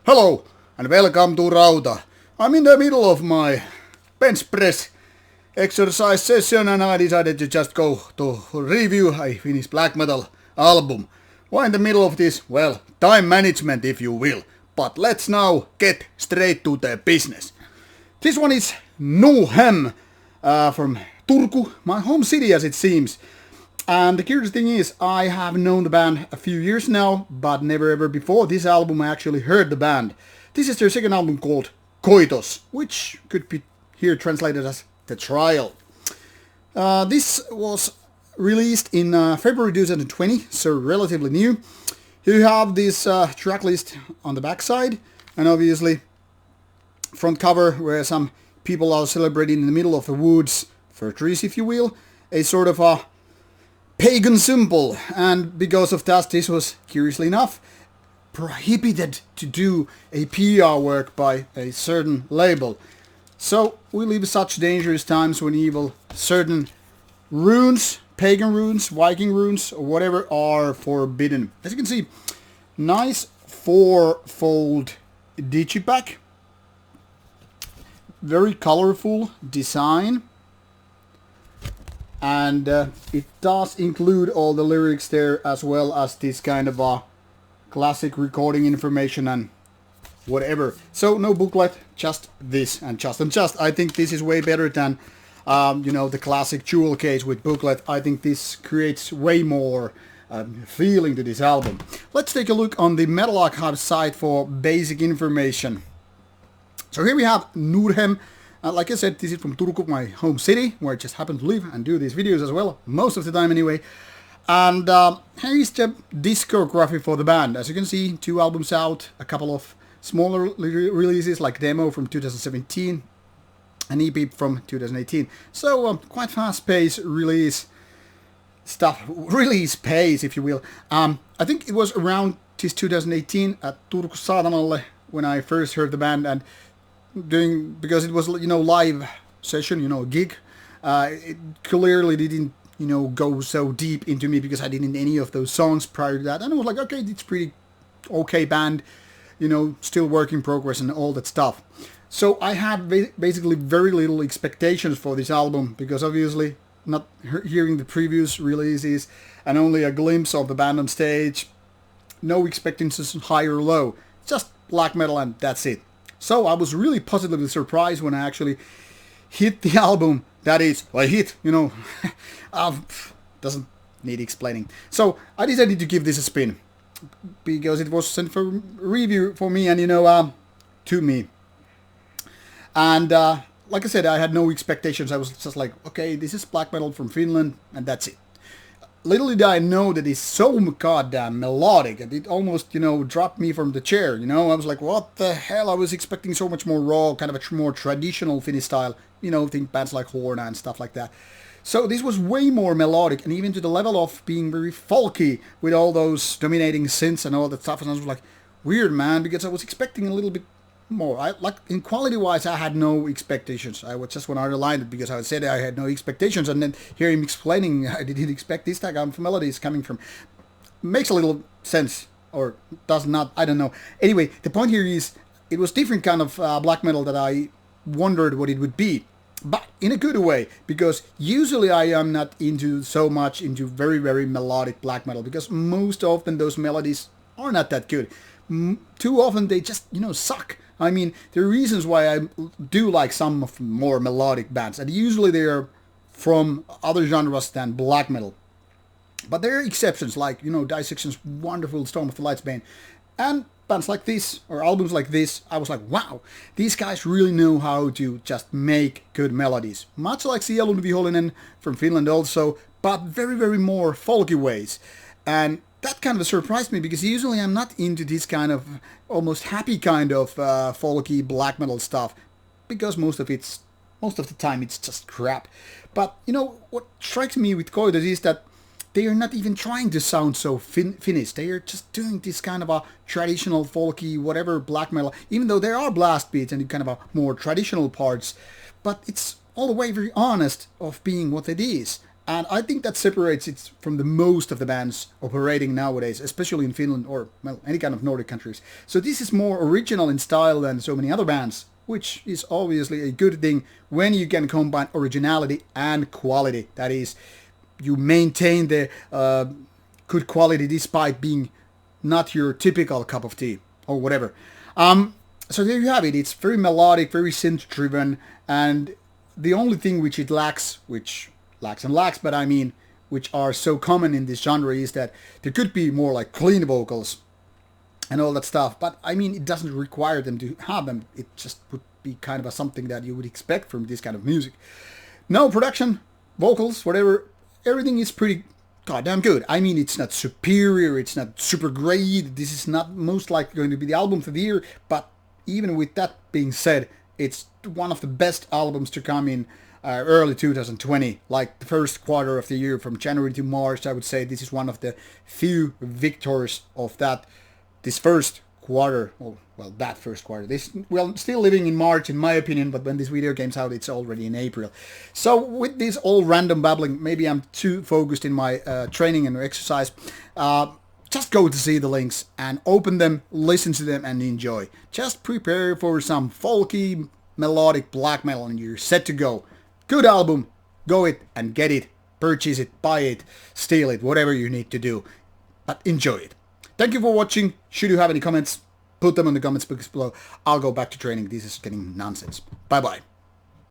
Hello and welcome to Rauta. I'm in the middle of my bench press exercise session and I decided to just go to review a Finnish black metal album. Why in the middle of this? Well, time management if you will. But let's now get straight to the business. This one is Norrhem from Turku, my home city as it seems. And the curious thing is, I have known the band a few years now, but never ever before this album I actually heard the band. This is their second album called Koitos, which could be here translated as The Trial. This was released in February 2020, so relatively new. Here you have this track list on the backside, and obviously front cover where some people are celebrating in the middle of the woods, fir trees if you will, a sort of a pagan symbol, and because of that this was, curiously enough, prohibited to do a PR work by a certain label. So we live in such dangerous times when evil certain runes, pagan runes, Viking runes, or whatever are forbidden. As you can see, nice four-fold digipack, very colorful design. And it does include all the lyrics there as well as this kind of a classic recording information and whatever. So no booklet, just this and just. I think this is way better than the classic jewel case with booklet. I think this creates way more feeling to this album. Let's take a look on the Metal Archive site for basic information. So here we have Norrhem. Like I said, this is from Turku, my home city, where I just happen to live and do these videos as well, most of the time anyway. And here is the discography for the band. As you can see, 2 albums out, a couple of smaller releases like Demo from 2017, an EP from 2018. So quite fast-paced release pace, if you will. I think it was around this 2018 at Turku Saatanalle when I first heard the band, and because it was live session, gig, it clearly didn't go so deep into me because I didn't any of those songs prior to that, and I was like, okay, it's pretty okay band, still work in progress and all that stuff. So I had basically very little expectations for this album because obviously not hearing the previous releases and only a glimpse of the band on stage, no expectations high or low, just black metal and that's it. So I was really positively surprised when I actually hit the album. That is, doesn't need explaining. So I decided to give this a spin because it was sent for review for me and to me. And like I said, I had no expectations. I was just like, okay, this is black metal from Finland and that's it. Little did I know that it's so goddamn melodic, and it almost, dropped me from the chair, I was like, what the hell? I was expecting so much more raw, kind of a more traditional Finnish style, think bands like Horna and stuff like that. So this was way more melodic, and even to the level of being very folky with all those dominating synths and all that stuff, and I was like, weird, man, because I was expecting a little bit more. In quality-wise, I had no expectations. I was just want to underline it because I said I had no expectations, and then hear him explaining I didn't expect this type of melody is coming from. Makes a little sense, or does not, I don't know. Anyway, the point here is, it was different kind of black metal that I wondered what it would be, but in a good way, because usually I am not so much into very, very melodic black metal, because most often those melodies are not that good. Too often they just, suck. I mean, there are reasons why I do like some of more melodic bands, and usually they are from other genres than black metal. But there are exceptions, like, Dissection's wonderful Storm of the Lights band, and bands like this, or albums like this, I was like, wow, these guys really know how to just make good melodies. Much like Sielu and Vihamme from Finland also, but very, very more folky ways. And that kind of surprised me because usually I'm not into this kind of almost happy kind of folky black metal stuff because most of the time it's just crap. But what strikes me with Koitos is that they are not even trying to sound so Finnish. They are just doing this kind of a traditional folky whatever black metal, even though there are blast beats and kind of a more traditional parts, but it's all the way very honest of being what it is. And I think that separates it from the most of the bands operating nowadays, especially in Finland or, well, any kind of Nordic countries. So this is more original in style than so many other bands, which is obviously a good thing when you can combine originality and quality. That is, you maintain the good quality despite being not your typical cup of tea or whatever. So there you have it. It's very melodic, very synth-driven, and the only thing which it lacks, which lacks, but I mean, which are so common in this genre, is that there could be more like clean vocals and all that stuff. But I mean, it doesn't require them to have them. It just would be kind of something that you would expect from this kind of music. No production, vocals, whatever, everything is pretty goddamn good. I mean, it's not superior, it's not super great. This is not most likely going to be the album of the year, but even with that being said, it's one of the best albums to come in early 2020, like the first quarter of the year from January to March. I would say this is one of the few victors of this first quarter. Well, that first quarter. Still living in March in my opinion, but when this video comes out, it's already in April. So with this all random babbling, maybe I'm too focused in my training and exercise. Just go to see the links and open them, listen to them and enjoy. Just prepare for some folky, melodic black metal and you're set to go. Good album, go it and get it, purchase it, buy it, steal it, whatever you need to do. But enjoy it. Thank you for watching. Should you have any comments, put them in the comments box below. I'll go back to training. This is getting nonsense. Bye bye.